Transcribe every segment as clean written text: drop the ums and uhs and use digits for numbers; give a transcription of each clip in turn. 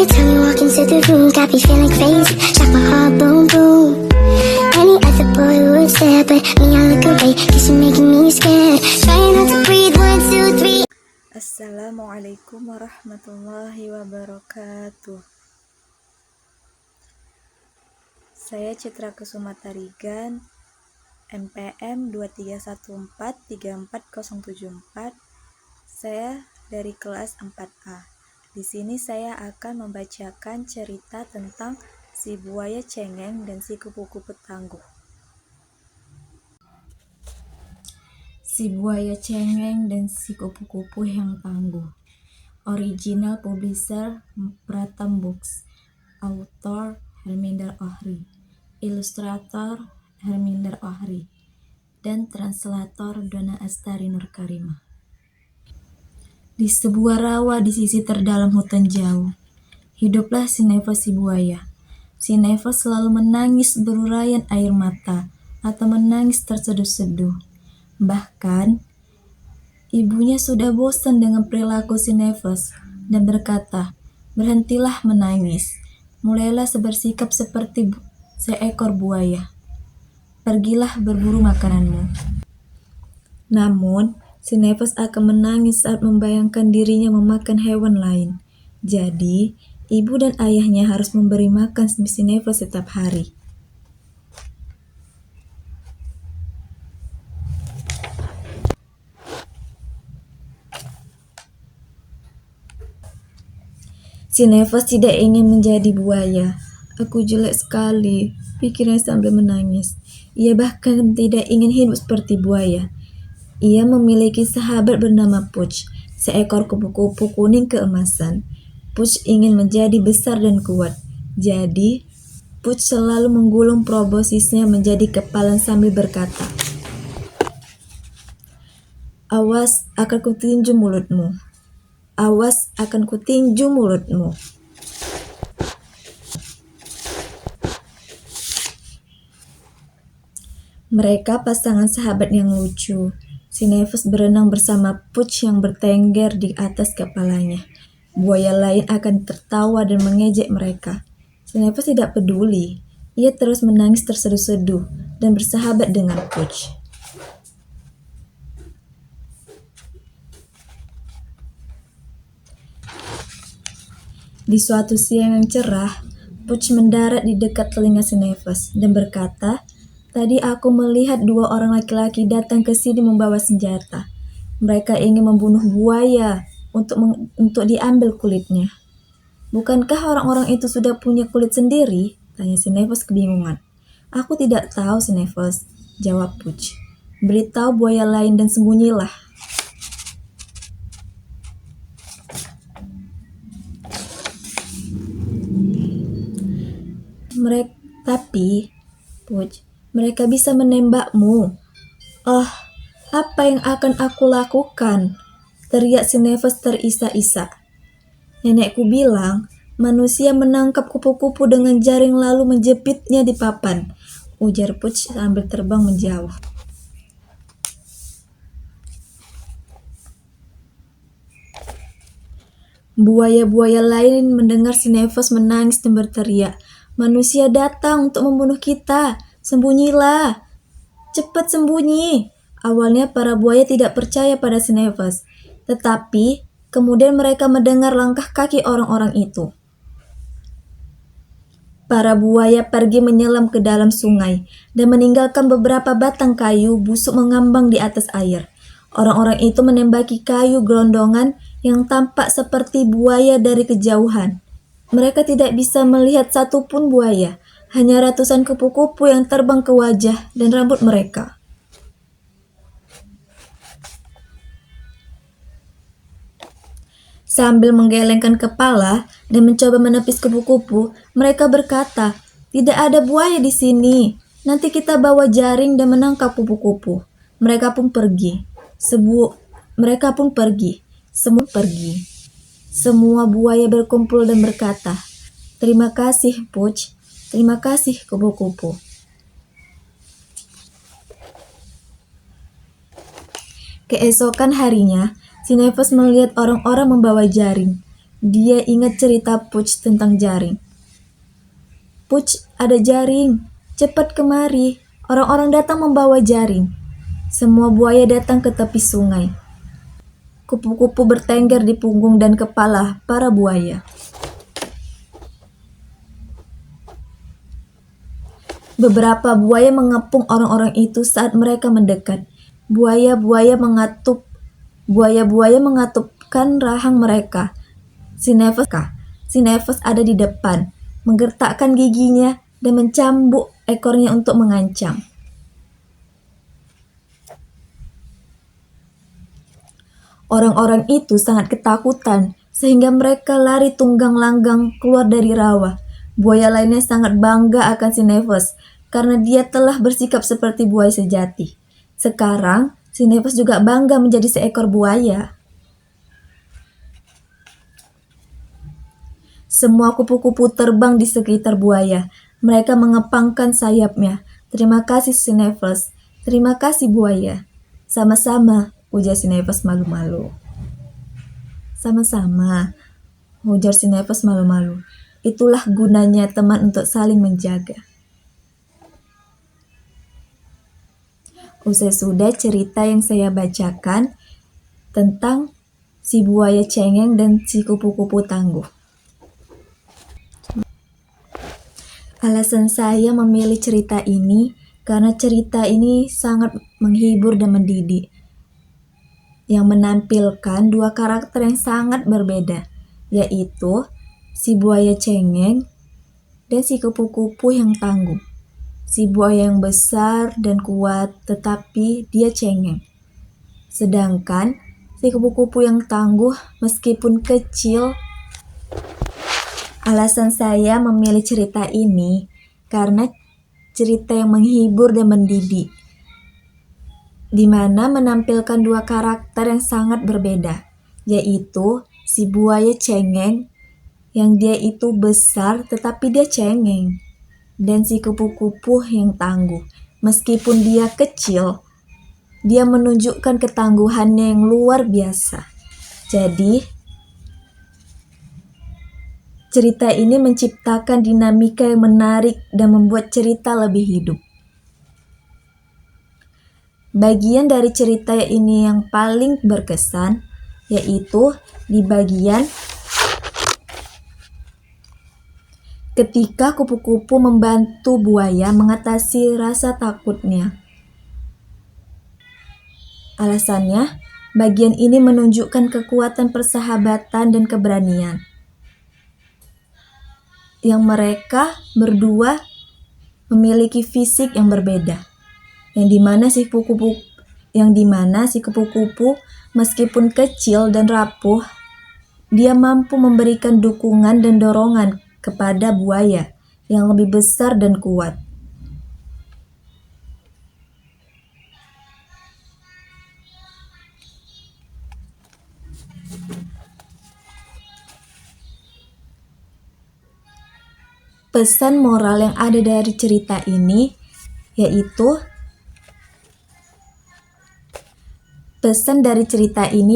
time you walk into the room, got me feeling crazy, like my heart boom boom. Any other boy would stare, but me I look away, cause you're making me scared. Trying not to breathe, 1, 2, 3. Assalamualaikum warahmatullahi wabarakatuh. Saya Citra Kusuma Tarigan, NPM 231434074. Saya dari kelas 4A. Di sini saya akan membacakan cerita tentang si buaya cengeng dan si kupu-kupu tangguh. Si buaya cengeng dan si kupu-kupu yang tangguh. Original publisher Pratham Books. Author Harminder Ohri. Ilustrator Harminder Ohri. Dan translator Donna Astari Nur Karimah. Di sebuah rawa di sisi terdalam hutan jauh, hiduplah si Neves si buaya. Si Neves selalu menangis berurayan air mata atau menangis terseduh-seduh. Bahkan, ibunya sudah bosan dengan perilaku si Neves dan berkata, "Berhentilah menangis, mulailah bersikap seperti seekor buaya. Pergilah berburu makananmu." Namun, si Neves akan menangis saat membayangkan dirinya memakan hewan lain. Jadi, ibu dan ayahnya harus memberi makan si Neves setiap hari. Si Neves tidak ingin menjadi buaya. "Aku jelek sekali," pikirnya sambil menangis. Ia bahkan tidak ingin hidup seperti buaya. Ia memiliki sahabat bernama Puch, seekor kupu-kupu kuning keemasan. Puch ingin menjadi besar dan kuat. Jadi, Puch selalu menggulung proboscisnya menjadi kepalan sambil berkata, "Awas, akan kutinju mulutmu. Awas, akan kutinju mulutmu." Mereka pasangan sahabat yang lucu. Si Neves berenang bersama Puch yang bertengger di atas kepalanya. Buaya lain akan tertawa dan mengejek mereka. Si Neves tidak peduli. Ia terus menangis terseduh-seduh dan bersahabat dengan Puch. Di suatu siang yang cerah, Puch mendarat di dekat telinga si Neves dan berkata, "Tadi aku melihat 2 orang laki-laki datang ke sini membawa senjata. Mereka ingin membunuh buaya untuk diambil kulitnya." "Bukankah orang-orang itu sudah punya kulit sendiri?" tanya si Neves kebingungan. "Aku tidak tahu, si Neves," jawab Puch. "Beritahu buaya lain dan sembunyilah." Tapi, Puch, mereka bisa menembakmu." "Oh, apa yang akan aku lakukan?" teriak si Neves terisak-isak. "Nenekku bilang, manusia menangkap kupu-kupu dengan jaring lalu menjepitnya di papan," ujar Puch sambil terbang menjauh. Buaya-buaya lain mendengar si Neves menangis dan berteriak, "Manusia datang untuk membunuh kita, sembunyilah, cepat sembunyi." Awalnya para buaya tidak percaya pada si Neves, tetapi kemudian mereka mendengar langkah kaki orang-orang itu. Para buaya pergi menyelam ke dalam sungai dan meninggalkan beberapa batang kayu busuk mengambang di atas air. Orang-orang itu menembaki kayu gelondongan yang tampak seperti buaya dari kejauhan. Mereka tidak bisa melihat satupun buaya, hanya ratusan kupu-kupu yang terbang ke wajah dan rambut mereka. Sambil menggelengkan kepala dan mencoba menepis kupu-kupu, mereka berkata, "Tidak ada buaya di sini. Nanti kita bawa jaring dan menangkap kupu-kupu." Mereka pun pergi. Semua pergi. Semua buaya berkumpul dan berkata, "Terima kasih, Puch. Terima kasih, kupu-kupu." Keesokan harinya, si Neves melihat orang-orang membawa jaring. dia ingat cerita Puch tentang jaring. Puch, ada jaring. Cepat kemari. Orang-orang datang membawa jaring. Semua buaya datang ke tepi sungai. Kupu-kupu bertengger di punggung dan kepala para buaya. Beberapa buaya mengepung orang-orang itu saat mereka mendekat. Buaya-buaya mengatupkan rahang mereka. Xenopus ada di depan, menggertakkan giginya dan mencambuk ekornya untuk mengancam. Orang-orang itu sangat ketakutan sehingga mereka lari tunggang-langgang keluar dari rawa. Buaya lainnya sangat bangga akan Xenopus karena dia telah bersikap seperti buaya sejati. Sekarang, Xenopus juga bangga menjadi seekor buaya. Semua kupu-kupu terbang di sekitar buaya. Mereka mengepangkan sayapnya. Terima kasih Xenopus. Terima kasih buaya. Sama-sama, ujar Xenopus malu-malu. Sama-sama, ujar Xenopus malu-malu. Itulah gunanya teman untuk saling menjaga. Usai sudah cerita yang saya bacakan tentang si buaya cengeng dan si kupu-kupu tangguh. Alasan saya memilih cerita ini karena cerita ini sangat menghibur dan mendidik, yang menampilkan dua karakter yang sangat berbeda, yaitu si buaya cengeng dan si kupu-kupu yang tangguh. Si buaya yang besar dan kuat tetapi dia cengeng. Sedangkan si kupu-kupu yang tangguh meskipun kecil. Alasan saya memilih cerita ini karena cerita yang menghibur dan mendidik, di mana menampilkan dua karakter yang sangat berbeda, yaitu si buaya cengeng yang dia itu besar tetapi dia cengeng, dan si kupu-kupu yang tangguh. Meskipun dia kecil, dia menunjukkan ketangguhannya yang luar biasa. Jadi, cerita ini menciptakan dinamika yang menarik dan membuat cerita lebih hidup. Bagian dari cerita ini yang paling berkesan yaitu di bagian ketika kupu-kupu membantu buaya mengatasi rasa takutnya. Alasannya, bagian ini menunjukkan kekuatan persahabatan dan keberanian yang mereka berdua memiliki fisik yang berbeda, yang dimana si kupu-kupu meskipun kecil dan rapuh, dia mampu memberikan dukungan dan dorongan kepada buaya yang lebih besar dan kuat. Pesan moral yang ada dari cerita ini yaitu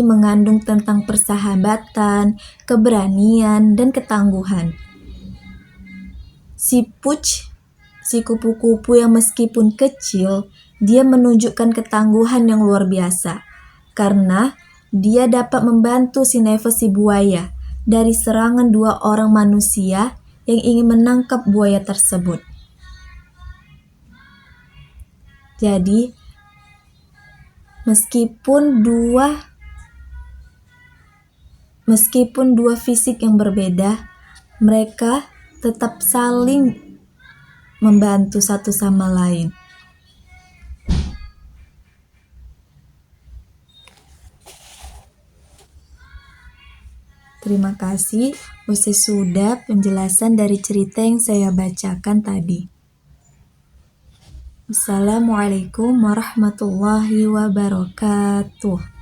mengandung tentang persahabatan, keberanian, dan ketangguhan. Si Puch, si kupu-kupu yang meskipun kecil, dia menunjukkan ketangguhan yang luar biasa karena dia dapat membantu Xenopus si buaya dari serangan dua orang manusia yang ingin menangkap buaya tersebut. Jadi, meskipun dua fisik yang berbeda, mereka tetap saling membantu satu sama lain. Terima kasih. Usai sudah penjelasan dari cerita yang saya bacakan tadi. Assalamualaikum warahmatullahi wabarakatuh.